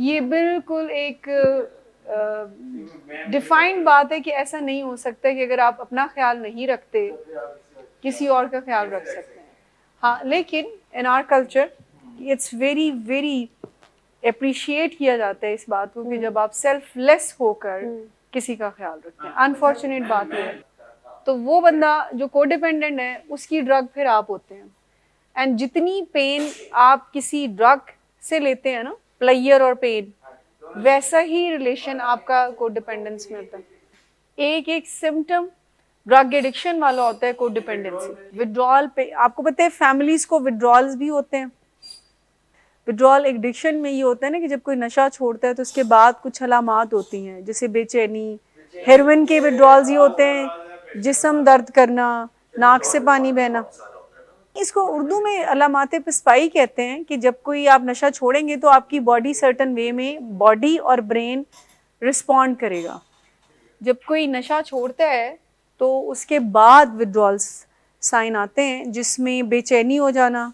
ये बिल्कुल एक डिफाइंड बात है कि ऐसा नहीं हो सकता कि अगर आप अपना ख्याल नहीं रखते किसी और का ख्याल रख सकते हैं। हाँ, लेकिन in our culture it's very very appreciate किया जाता है इस बात को कि जब आप सेल्फलेस होकर किसी का ख्याल रखते हैं। अनफॉर्चुनेट बात है। तो वो बंदा जो कोडिपेंडेंट है उसकी ड्रग फिर आप होते हैं। एंड जितनी पेन आप किसी ड्रग से लेते हैं ना, प्लेयर और पेन, वैसा ही रिलेशन आपका कोडिपेंडेंस में होता है। एक एक सिम्टम ड्रग एडिक्शन वाला होता है कोडिपेंडेंसी। विड्रॉल पे आपको पता है फैमिलीज को विड्रॉल्स भी होते हैं। विड्रॉल एडिक्शन में ये होता है ना कि जब कोई नशा छोड़ता है तो उसके बाद कुछ अलामात होती हैं, जैसे बेचैनी। हेरोइन के विड्रॉल्स ये होते हैं जिस्म दर्द करना, नाक से पानी बहना। इसको उर्दू में अलामात पिस्पाई कहते हैं कि जब कोई आप नशा छोड़ेंगे तो आपकी बॉडी सर्टन वे में बॉडी और ब्रेन रिस्पॉन्ड करेगा। जब कोई नशा छोड़ता है तो उसके बाद विड्रॉल्स साइन आते हैं, जिसमें बेचैनी हो जाना,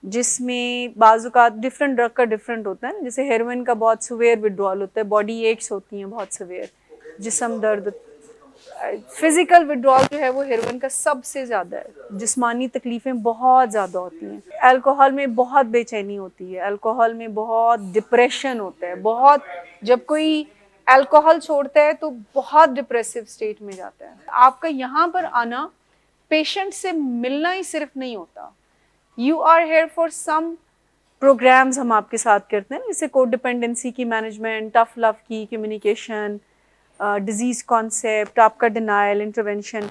जिसमें बाज़-औक़ात डिफरेंट ड्रग का डिफरेंट होता है। जैसे हेरोइन का बहुत सवेयर विड्रॉल होता है, बॉडी एक्स होती हैं बहुत सवेयर, जिस्म दर्द। फिजिकल विड्रॉल जो है वो हेरोइन का सबसे ज़्यादा है, जिस्मानी तकलीफ़ें बहुत ज़्यादा होती हैं। अल्कोहल में बहुत बेचैनी होती है, अल्कोहल में बहुत डिप्रेशन होता है, बहुत। जब कोई अल्कोहल छोड़ता है तो बहुत डिप्रेसिव स्टेट में जाता है। आपका यहाँ पर आना पेशेंट से मिलना ही सिर्फ नहीं होता, you are here for some programs हम आपके साथ करते हैं, जैसे कोडिपेंडेंसी की मैनेजमेंट, टफ लव की कम्युनिकेशन, डिजीज़ कॉन्सेप्ट, आपका डिनायल, इंटरवेंशन।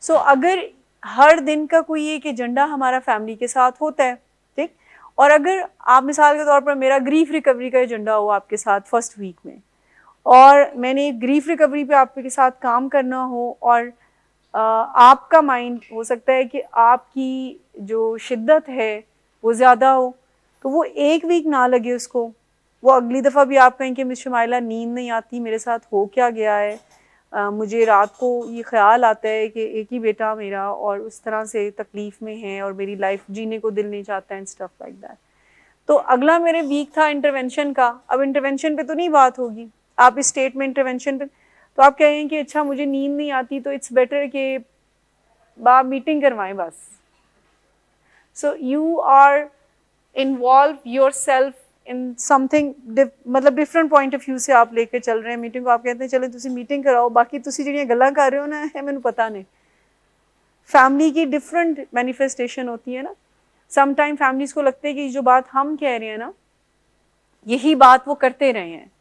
सो अगर हर दिन का कोई एक एजेंडा हमारा फैमिली के साथ होता है, ठीक, और अगर आप मिसाल के तौर पर मेरा ग्रीफ रिकवरी का एजेंडा हो आपके साथ फर्स्ट वीक में, और मैंने ग्रीफ रिकवरी पे आपके साथ काम करना हो, और आपका माइंड हो सकता है कि आपकी जो शिद्दत है वो ज़्यादा हो, तो वो एक वीक ना लगे उसको, वो अगली दफ़ा भी आप कहें कि मिस शुमाइला नींद नहीं आती, मेरे साथ हो क्या गया है, मुझे रात को ये ख्याल आता है कि एक ही बेटा मेरा और उस तरह से तकलीफ़ में है और मेरी लाइफ जीने को दिल नहीं चाहता एंड स्टफ लाइक दैट। तो अगला मेरे वीक था इंटरवेंशन का। अब इंटरवेंशन पे तो नहीं बात होगी, आप इस स्टेट में इंटरवेंशन पे, तो आप कहेंगे कि अच्छा मुझे नींद नहीं आती, तो इट्स बेटर कि आप मीटिंग करवाएं बस। So you are involve yourself in something, मतलब डिफरेंट पॉइंट ऑफ व्यू से आप लेके चल रहे हैं मीटिंग को। आप कहते हैं चलो तुसी मीटिंग कराओ, बाकी तुसी जिहड़ियां गल्लां कर रहे हो ना है मैनू पता नहीं। फैमिली की डिफरेंट मैनिफेस्टेशन होती है ना। समटाइम फैमिलीज को लगता है कि जो बात हम कह रहे हैं ना यही बात वो करते रहे हैं,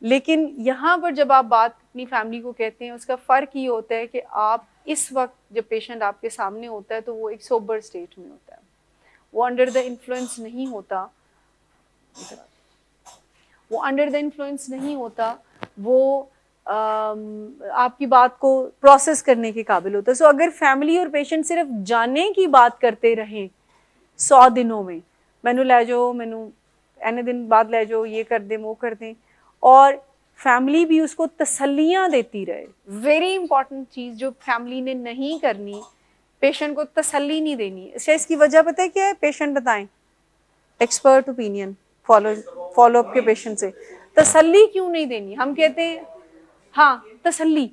लेकिन यहाँ पर जब आप बात अपनी फैमिली को कहते हैं उसका फ़र्क ये होता है कि आप इस वक्त जब पेशेंट आपके सामने होता है तो वो एक सोबर स्टेट में होता है, वो अंडर द इन्फ्लुएंस नहीं होता, वो आपकी बात को प्रोसेस करने के काबिल होता है। सो अगर फैमिली और पेशेंट सिर्फ जाने की बात करते रहें 100 दिनों में, मैनू लै जाओ, मैनू एने दिन बाद लै जाओ, ये कर दें वो कर दें, और फैमिली भी उसको तसल्लियाँ देती रहे। वेरी इंपॉर्टेंट चीज़ जो फैमिली ने नहीं करनी, पेशेंट को तसल्ली नहीं देनी। अच्छा, इसकी वजह पता है क्या है? पेशेंट बताएं, एक्सपर्ट ओपिनियन, फॉलो अप के पेशेंट से तसल्ली क्यों नहीं देनी? हम कहते हैं हाँ तसल्ली।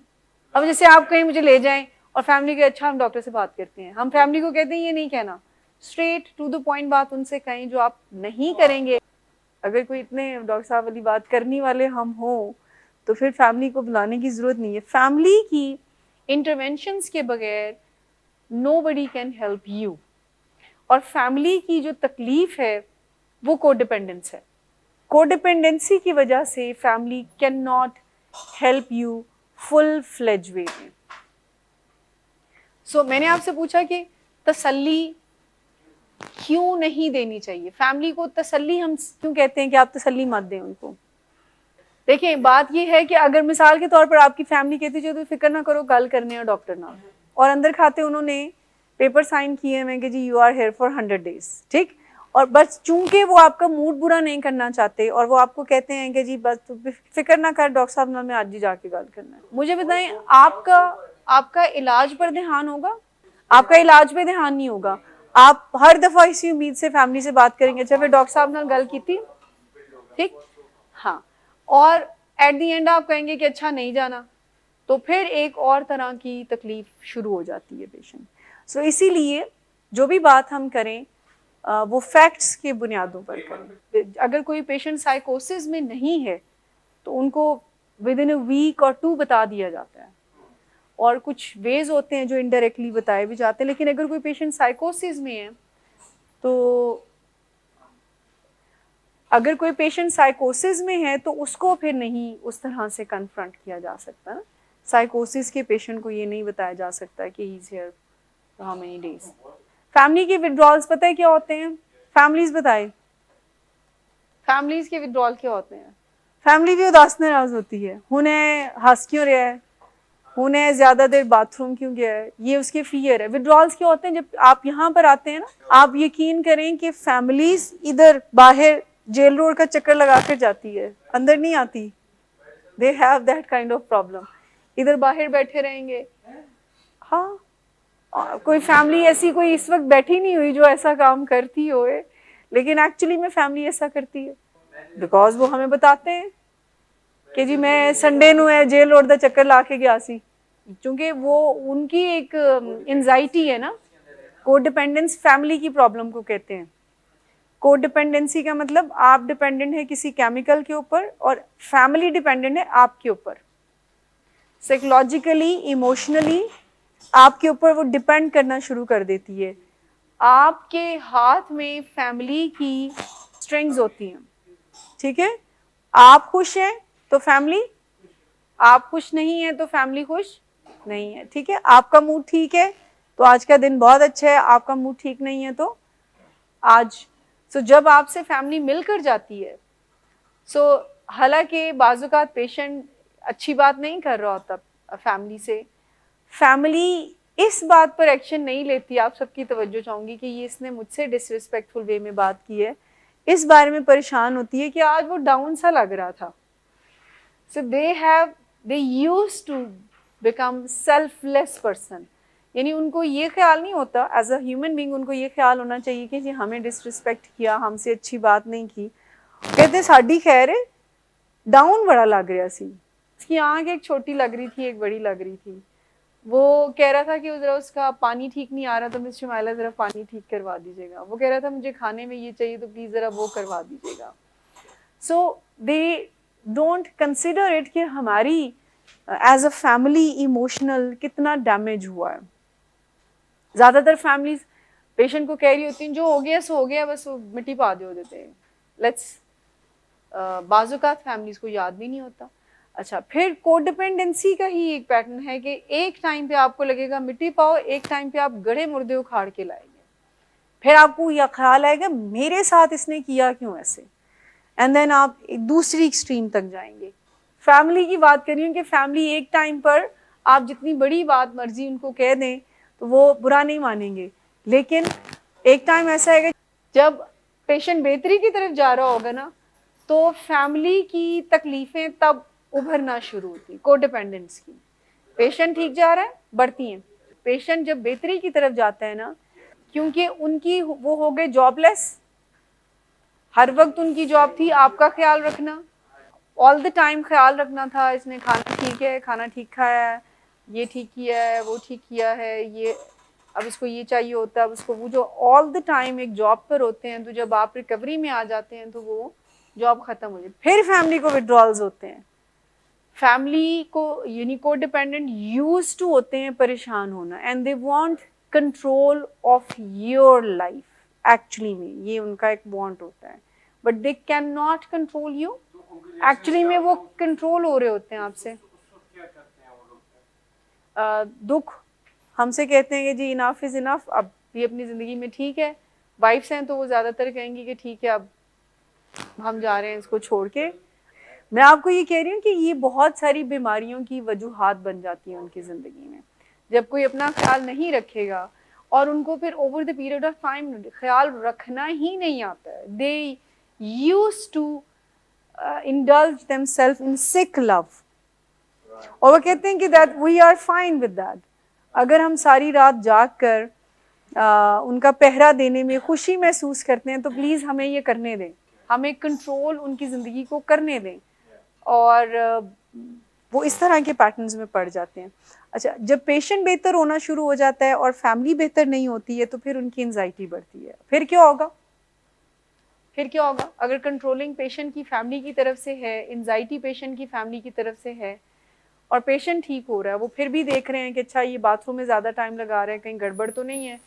अब जैसे आप कहीं मुझे ले जाएं और फैमिली के अच्छा हम डॉक्टर से बात करते हैं, हम फैमिली को कहते हैं ये नहीं कहना, स्ट्रेट टू द पॉइंट बात उनसे कहें जो आप नहीं करेंगे। अगर कोई इतने डॉक्टर साहब वाली बात करने वाले हम हो तो फिर फैमिली को बुलाने की ज़रूरत नहीं है। फैमिली की इंटरवेंशंस के बगैर नोबडी कैन हेल्प यू, और फैमिली की जो तकलीफ़ है वो कोडिपेंडेंस है। कोडिपेंडेंसी की वजह से family can not help you full fledge way में। सो मैंने आपसे पूछा कि तसल्ली क्यों नहीं देनी चाहिए फैमिली को? तसल्ली हम क्यों कहते हैं कि आप तसल्ली मत दें उनको? देखिए, बात ये है कि अगर मिसाल के तौर पर आपकी फैमिली कहती है तो फिक्र ना करो, गल करने और डॉक्टर ना, और अंदर खाते उन्होंने पेपर साइन किए हैं कि जी you are here for 100 days, ठीक, और बस चूंकि वो आपका मूड बुरा नहीं करना चाहते और वो आपको कहते हैं कि जी बस फिक्र ना कर डॉक्टर साहब ना, मैं आज ही जाके गल करना है। मुझे बताएं, आपका इलाज पर ध्यान होगा? आपका इलाज पे ध्यान नहीं होगा। आप हर दफ़ा इसी उम्मीद से फैमिली से बात करेंगे, अच्छा फिर डॉक्टर साहब ने गल की थी, ठीक, हाँ, और एट द एंड आप कहेंगे कि अच्छा नहीं जाना, तो फिर एक और तरह की तकलीफ शुरू हो जाती है पेशेंट। सो इसीलिए जो भी बात हम करें वो फैक्ट्स के बुनियादों पर करें। अगर कोई पेशेंट साइकोसिस में नहीं है तो उनको विद इन अ वीक और 2 बता दिया जाता है, और कुछ वेज होते हैं जो इनडायरेक्टली बताए भी जाते हैं। लेकिन अगर कोई पेशेंट साइकोसिस में है तो अगर कोई पेशेंट साइकोसिस में है तो उसको फिर नहीं उस तरह से कन्फ्रंट किया जा सकता ना। साइकोसिस के पेशेंट को ये नहीं बताया जा सकता कि he is here how many days. Family के विड्रॉल्स पता है क्या होते हैं? फैमिलीज बताए, फैमिलीज के विड्रॉल क्या होते हैं? फैमिली भी उदास नाराज होती है, उन्हें हंस क्यों रहा है, उन्हें ज्यादा देर बाथरूम क्यों गया है, ये उसके फियर है। विड्रॉल्स क्या होते हैं? जब आप यहाँ पर आते हैं ना, आप यकीन करें कि फैमिलीज इधर बाहर जेल रोड का चक्कर लगा कर जाती है, अंदर नहीं आती। They have that kind of problem, इधर बाहर बैठे रहेंगे। हाँ, कोई फैमिली ऐसी कोई इस वक्त बैठी नहीं हुई जो ऐसा काम करती होए, लेकिन एक्चुअली में फैमिली ऐसा करती है बिकॉज वो हमें बताते हैं कि जी मैं संडे नू है जेल रोड का चक्कर ला के गया सी, क्योंकि वो उनकी एक एंजाइटी है ना। कोडिपेंडेंस फैमिली की प्रॉब्लम को कहते हैं। कोडिपेंडेंसी का मतलब आप डिपेंडेंट है किसी केमिकल के ऊपर और फैमिली डिपेंडेंट है आपके ऊपर। साइकोलॉजिकली, इमोशनली आपके ऊपर वो डिपेंड करना शुरू कर देती है। आपके हाथ में फैमिली की स्ट्रिंग्स होती हैं, ठीक है? आप खुश हैं तो फैमिली, आप खुश नहीं है तो फैमिली खुश नहीं है, ठीक है? आपका मूड ठीक है तो आज का दिन बहुत अच्छा है, आपका मूड ठीक नहीं है तो आज। सो जब आपसे फैमिली मिलकर जाती है, सो हालांकि बाज़-औक़ात पेशेंट अच्छी बात नहीं कर रहा होता फैमिली से, फैमिली इस बात पर एक्शन नहीं लेती। आप सबकी तवज्जो चाहूँगी कि ये इसने मुझसे डिसरिस्पेक्टफुल वे में बात की है, इस बारे में परेशान होती है कि आज वो डाउन सा लग रहा था। So they used to become selfless person, यानी उनको ये ख्याल नहीं होता एज अ ह्यूमन बीइंग, उनको ये ख्याल होना चाहिए कि जी हमें डिसरिस्पेक्ट किया, हमसे अच्छी बात नहीं की। कहते साड़ी खैर है, डाउन बड़ा लग रहा सी, उसकी आँख एक छोटी लग रही थी एक बड़ी लग रही थी। वो कह रहा था कि ज़रा उसका पानी ठीक नहीं आ रहा तो मिस शुमाइला ज़रा पानी ठीक करवा दीजिएगा। वो कह रहा था मुझे खाने में ये चाहिए तो प्लीज़ ज़रा वो करवा दीजिएगा। सो दे डोंट कंसिडर इट कि हमारी एज अ फैमिली इमोशनल कितना डैमेज हुआ है। ज़्यादातर फैमिलीज पेशेंट को कह रही होती हैं जो हो गया सो हो गया, बस वो मिट्टी पा दे देते हैं। लेट्स बाज़-औक़ात फैमिलीज को याद भी नहीं होता। अच्छा, फिर कोडिपेंडेंसी का ही एक पैटर्न है कि एक टाइम पे आपको लगेगा मिट्टी पाओ, एक टाइम पे आप गड़े मुर्दे उखाड़ के लाएंगे, फिर आपको यह ख्याल आएगा मेरे साथ इसने किया क्यों ऐसे, एंड देन आप एक दूसरी एक्सट्रीम तक जाएंगे। फैमिली की बात कर रही हूँ कि फैमिली एक टाइम पर आप जितनी बड़ी बात मर्जी उनको कह दें तो वो बुरा नहीं मानेंगे, लेकिन एक टाइम ऐसा है जब पेशेंट बेहतरी की तरफ जा रहा होगा ना, तो फैमिली की तकलीफ़ें तब उभरना शुरू होती, कोडिपेंडेंस की। पेशेंट ठीक जा रहा है, बढ़ती हैं। पेशेंट जब बेहतरी की तरफ जाता है ना, क्योंकि उनकी वो हो गए जॉबलेस, हर वक्त उनकी जॉब थी आपका ख्याल रखना, ऑल द टाइम ख्याल रखना था, इसने खाना ठीक है, खाना ठीक खाया है, ये ठीक किया है, वो ठीक किया है, ये अब इसको ये चाहिए होता है, अब उसको वो, जो ऑल द टाइम एक जॉब पर होते हैं। तो जब आप रिकवरी में आ जाते हैं तो वो जॉब ख़त्म हो जाए, फिर फैमिली को विड्रॉल्स होते हैं। फैमिली को यानी कोडिपेंडेंट यूज्ड टू होते हैं परेशान होना, and they want control of your life. Actually में ये उनका एक वांट होता है, but they can not control you. Actually में वो कंट्रोल हो रहे होते हैं आपसे। दुख हमसे कहते हैं कि जी इनफ इज़ इनफ, अब ये अपनी ज़िंदगी में ठीक है। वाइफ्स हैं तो वो ज़्यादातर कहेंगी कि ठीक है अब हम जा रहे हैं इसको छोड़ के। मैं आपको ये कह रही हूँ कि ये बहुत सारी बीमारियों की वजूहात बन जाती हैं उनकी ज़िंदगी में, जब कोई अपना ख्याल नहीं रखेगा और उनको फिर over the period of time ख्याल रखना ही नहीं आता है। They used to indulge themselves in sick love, और वो कहते हैं कि that we are fine with that। अगर हम सारी रात जाग कर उनका पहरा देने में खुशी महसूस करते हैं तो प्लीज़ हमें ये करने दें, हमें कंट्रोल उनकी ज़िंदगी को करने दें, और वो इस तरह के पैटर्न्स में पड़ जाते हैं। अच्छा, जब पेशेंट बेहतर होना शुरू हो जाता है और फैमिली बेहतर नहीं होती है तो फिर उनकी एंजाइटी बढ़ती है। फिर क्या होगा? अगर कंट्रोलिंग पेशेंट की फैमिली की तरफ से है, एंजाइटी पेशेंट की फैमिली की तरफ से है, और पेशेंट ठीक हो रहा है, वो फिर भी देख रहे हैं कि अच्छा ये बाथरूम में ज़्यादा टाइम लगा रहा है, कहीं गड़बड़ तो नहीं है,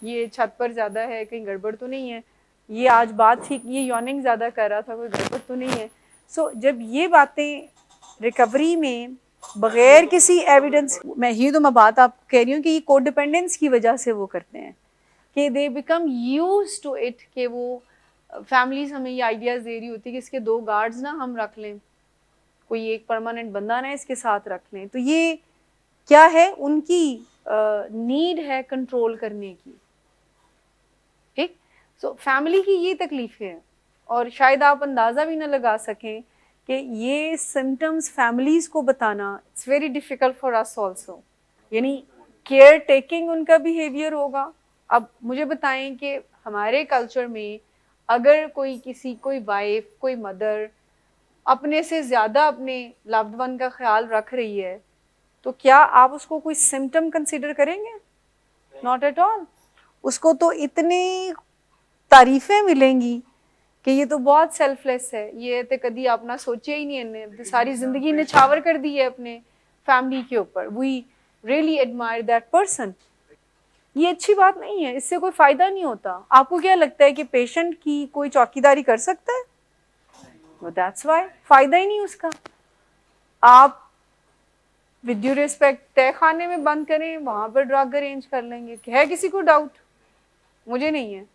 ये छत पर ज़्यादा है, कहीं गड़बड़ तो नहीं है, ये आज बात ठीक, ये यॉर्निंग ज़्यादा कर रहा था, कोई गड़बड़ तो नहीं है। सो जब ये बातें रिकवरी में बग़ैर किसी एविडेंस, मैं बात आप कह रही हूँ कि ये कोडिपेंडेंस की वजह से वो करते हैं कि they become use to it, कि वो फैमिलीज हमें ये आइडियाज़ दे रही होती है कि इसके 2 गार्ड्स ना हम रख लें, कोई एक परमानेंट बंदा ना इसके साथ रख लें। तो ये क्या है? उनकी नीड है कंट्रोल करने की। ठीक, सो फैमिली की ये तकलीफ़ें हैं, और शायद आप अंदाज़ा भी ना लगा सकें कि ये सिम्टम्स फैमिलीज़ को बताना, it's very difficult for us also. यानी केयर टेकिंग उनका बिहेवियर होगा। अब मुझे बताएं कि हमारे कल्चर में अगर कोई वाइफ, कोई मदर अपने से ज़्यादा अपने लव्ड वन का ख्याल रख रही है, तो क्या आप उसको कोई सिम्टम कंसिडर करेंगे? Not at all. उसको तो इतनी तारीफ़ें मिलेंगी कि ये तो बहुत सेल्फलेस है, ये तो कभी अपना सोचे ही नहीं, इन्हें सारी ज़िंदगी निछावर कर दी है अपने फैमिली के ऊपर। We really admire that person. ये अच्छी बात नहीं है, इससे कोई फ़ायदा नहीं होता। आपको क्या लगता है कि पेशेंट की कोई चौकीदारी कर सकता है? दैट्स वाई फ़ायदा ही नहीं उसका। आप विद ड्यू रिस्पेक्ट तय खाने में बंद करें, वहाँ पर ड्रग अरेंज कर लेंगे। है किसी को डाउट? मुझे नहीं है।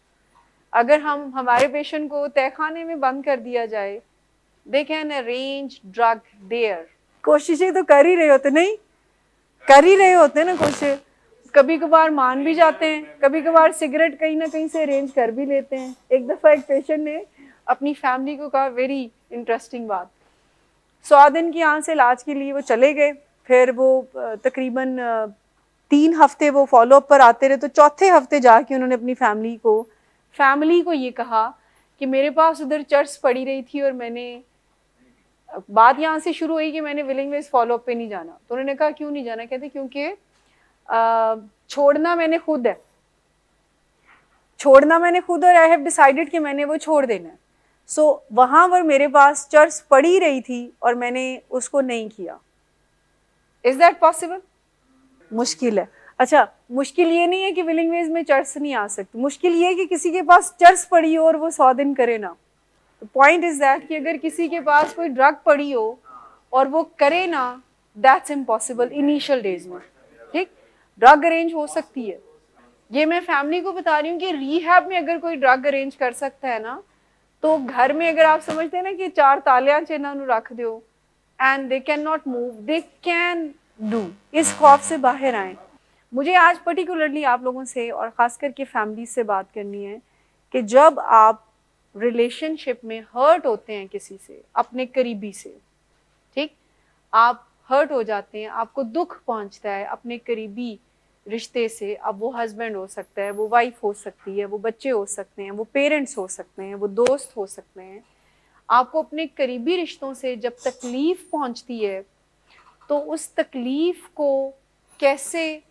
अगर हम हमारे पेशेंट को तय खाने में बंद कर दिया जाए, they can arrange drug there. कोशिशें तो कर ही रहे होते, नहीं कर ही रहे होते ना कोशिश। कभी कभार मान भी जाते हैं, कभी कभार सिगरेट कहीं ना कहीं से अरेंज कर भी लेते हैं। एक दफ़ा एक पेशेंट ने अपनी फैमिली को कहा, वेरी इंटरेस्टिंग बात, 100 दिन की यहाँ से इलाज के लिए वो चले गए। फिर वो तकरीबन 3 हफ्ते वो फॉलोअप पर आते रहे, तो चौथे हफ्ते जाके उन्होंने अपनी फैमिली को ये कहा कि मेरे पास उधर चर्च पड़ी रही थी और मैंने, बात यहाँ से शुरू हुई कि मैंने विलिंग वेज फॉलोअप पे नहीं जाना। तो उन्होंने कहा क्यों नहीं जाना? कहते क्योंकि छोड़ना मैंने खुद है, और आई हैव डिसाइडेड कि मैंने वो छोड़ देना है। सो वहाँ पर मेरे पास चर्च पड़ी रही थी और मैंने उसको नहीं किया। Is that possible? मुश्किल है। अच्छा, मुश्किल ये नहीं है कि विलिंग वेज में चर्च नहीं आ सकती, मुश्किल ये है कि किसी के पास चर्च पड़ी हो और वो 100 दिन करे ना। पॉइंट इज दैट कि अगर किसी के पास कोई ड्रग पड़ी हो और वो करे ना, दैट्स इम्पॉसिबल इनिशियल डेज में। ठीक, ड्रग अरेंज हो सकती है। ये मैं फैमिली को बता रही हूँ कि रिहैब में अगर कोई ड्रग अरेंज कर सकता है ना, तो घर में अगर आप समझते हैं ना कि 4 तालियां चिन्ह रख दो and they can not move, they can do. इस खौफ से बाहर आए। मुझे आज पर्टिकुलरली आप लोगों से और ख़ास करके फैमिली से बात करनी है कि जब आप रिलेशनशिप में हर्ट होते हैं किसी से, अपने करीबी से, ठीक, आप हर्ट हो जाते हैं, आपको दुख पहुंचता है अपने करीबी रिश्ते से। अब वो हस्बैंड हो सकता है, वो वाइफ हो सकती है, वो बच्चे हो सकते हैं, वो पेरेंट्स हो सकते हैं, वो दोस्त हो सकते हैं। आपको अपने करीबी रिश्तों से जब तकलीफ़ पहुंचती है तो उस तकलीफ़ को कैसे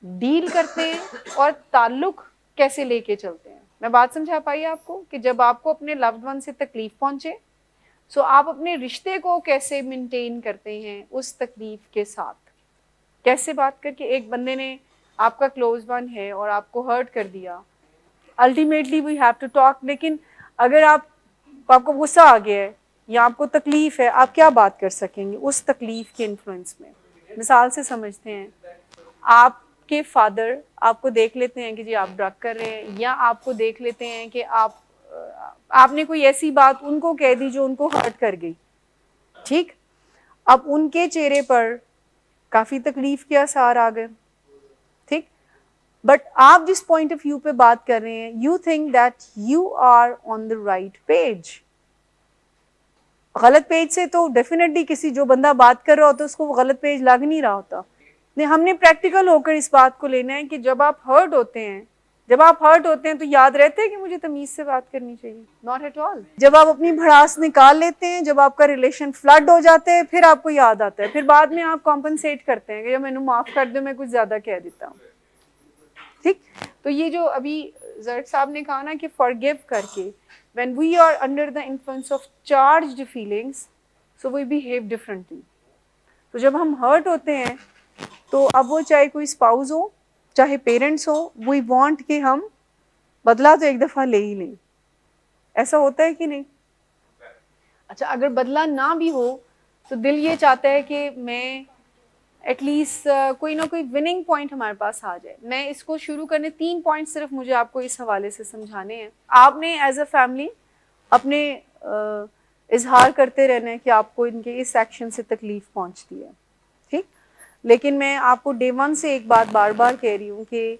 डील करते हैं और ताल्लुक़ कैसे लेके चलते हैं। मैं बात समझा पाई आपको कि जब आपको अपने लव्ड वन से तकलीफ़ पहुंचे, सो आप अपने रिश्ते को कैसे मेंटेन करते हैं उस तकलीफ़ के साथ, कैसे बात करके। एक बंदे ने, आपका क्लोज वन है और आपको हर्ट कर दिया, ultimately we have to talk. लेकिन अगर आपको गुस्सा आ गया है या आपको तकलीफ़ है, आप क्या बात कर सकेंगे उस तकलीफ़ के इन्फ्लुएंस में? मिसाल से समझते हैं, आपके फादर आपको देख लेते हैं कि जी आप ड्रग कर रहे हैं, या आपको देख लेते हैं कि आपने कोई ऐसी बात उनको कह दी जो उनको हर्ट कर गई। ठीक, अब उनके चेहरे पर काफ़ी तकलीफ़ के आसार आ गए। ठीक, बट आप जिस पॉइंट ऑफ व्यू पे बात कर रहे हैं, you think that you are on the right page. गलत पेज से तो डेफिनेटली किसी जो बंदा बात कर रहा होता है उसको वो गलत पेज लग नहीं रहा होता। नहीं, हमने प्रैक्टिकल होकर इस बात को लेना है कि जब आप हर्ट होते हैं जब आप हर्ट होते हैं तो याद रहता है कि मुझे तमीज से बात करनी चाहिए? Not at all. जब आप अपनी भड़ास निकाल लेते हैं, जब आपका रिलेशन फ्लड हो जाता है, फिर आपको याद आता है, फिर बाद में आप कॉम्पनसेट करते हैं कि जब मैंने माफ कर दो, मैं कुछ ज्यादा कह देता हूँ। ठीक, तो ये जो अभी जर्ट साहब ने कहा ना कि फॉरगिव करके, when we are under the influence of charged feelings, so we behave differently. तो जब हम हर्ट होते हैं तो अब वो चाहे कोई स्पाउस हो, चाहे पेरेंट्स हो, वी वांट कि हम बदला तो एक दफ़ा ले ही लें। ऐसा होता है कि नहीं? अच्छा, अगर बदला ना भी हो तो दिल ये चाहता है कि मैं एटलीस्ट कोई ना कोई विनिंग पॉइंट हमारे पास आ जाए। मैं इसको शुरू करने 3 पॉइंट सिर्फ मुझे आपको इस हवाले से समझाने हैं। आपने एज अ फैमिली अपने इजहार करते रहना है कि आपको इनके इस एक्शन से तकलीफ पहुंचती है, ठीक, लेकिन मैं आपको डे 1 से एक बात बार बार कह रही हूँ कि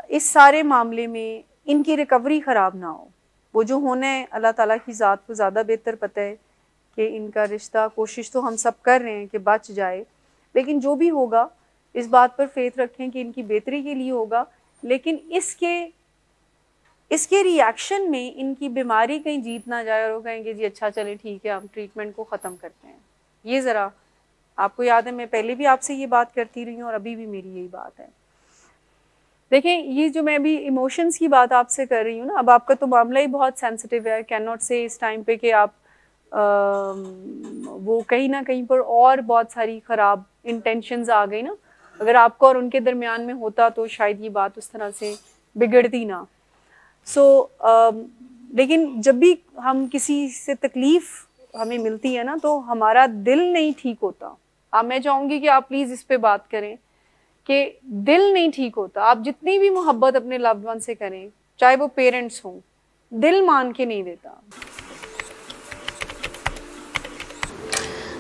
इस सारे मामले में इनकी रिकवरी ख़राब ना हो। वो जो होना है अल्लाह ताला की ज़ात को ज़्यादा बेहतर पता है कि इनका रिश्ता, कोशिश तो हम सब कर रहे हैं कि बच जाए, लेकिन जो भी होगा इस बात पर फेथ रखें कि इनकी बेहतरी के लिए होगा। लेकिन इसके रिएक्शन में इनकी बीमारी कहीं जीत ना जाए और वो कहेंगे जी अच्छा चले ठीक है, हम ट्रीटमेंट को ख़त्म करते हैं। ये ज़रा आपको याद है, मैं पहले भी आपसे ये बात करती रही हूँ और अभी भी मेरी यही बात है। देखें, ये जो मैं अभी इमोशंस की बात आपसे कर रही हूँ ना, अब आपका तो मामला ही बहुत सेंसिटिव है। कैन नॉट से इस टाइम पे कि आप वो कहीं ना कहीं पर और बहुत सारी ख़राब इंटेंशंस आ गई ना। अगर आपको और उनके दरमियान में होता तो शायद ये बात उस तरह से बिगड़ती ना। लेकिन जब भी हम किसी से तकलीफ़ हमें मिलती है ना तो हमारा दिल नहीं ठीक होता। अब मैं चाहूँगी कि आप प्लीज़ इस पे बात करें कि दिल नहीं ठीक होता। आप जितनी भी मोहब्बत अपने लव्ड वन से करें, चाहे वो पेरेंट्स हों, दिल मान के नहीं देता।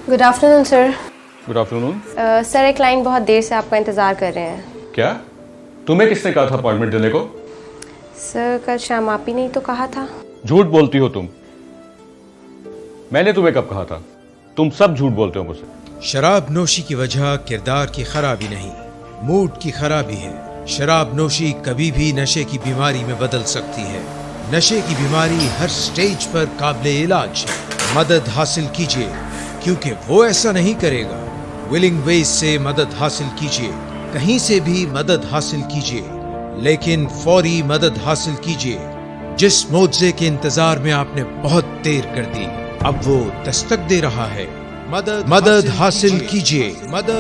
Good afternoon sir. Good afternoon. Sir, एक क्लाइंट बहुत देर से आपका इंतज़ार कर रहे हैं। क्या? तुम्हें किसने कहा था अपॉइंटमेंट देने को? सर, कल शाम आप ही नहीं तो कहा था। झूठ बोलती हो तुम। मैंने तुम्हें कब कहा था? तुम सब झूठ बोलते हो मुझसे। शराब नोशी की वजह किरदार की खराबी नहीं, मूड की खराबी है। शराब नोशी कभी भी नशे की बीमारी में बदल सकती है। नशे की बीमारी हर स्टेज पर काबिले इलाज है। मदद हासिल कीजिए, क्योंकि वो ऐसा नहीं करेगा। विलिंग वेज से मदद हासिल कीजिए, कहीं से भी मदद हासिल कीजिए, लेकिन फौरी मदद हासिल कीजिए। जिस मुआवजे के इंतजार में आपने बहुत देर कर दी, अब वो दस्तक दे रहा है। मदद हासिल कीजिए,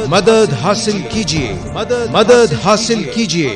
मदद हासिल कीजिए, मदद हासिल कीजिए।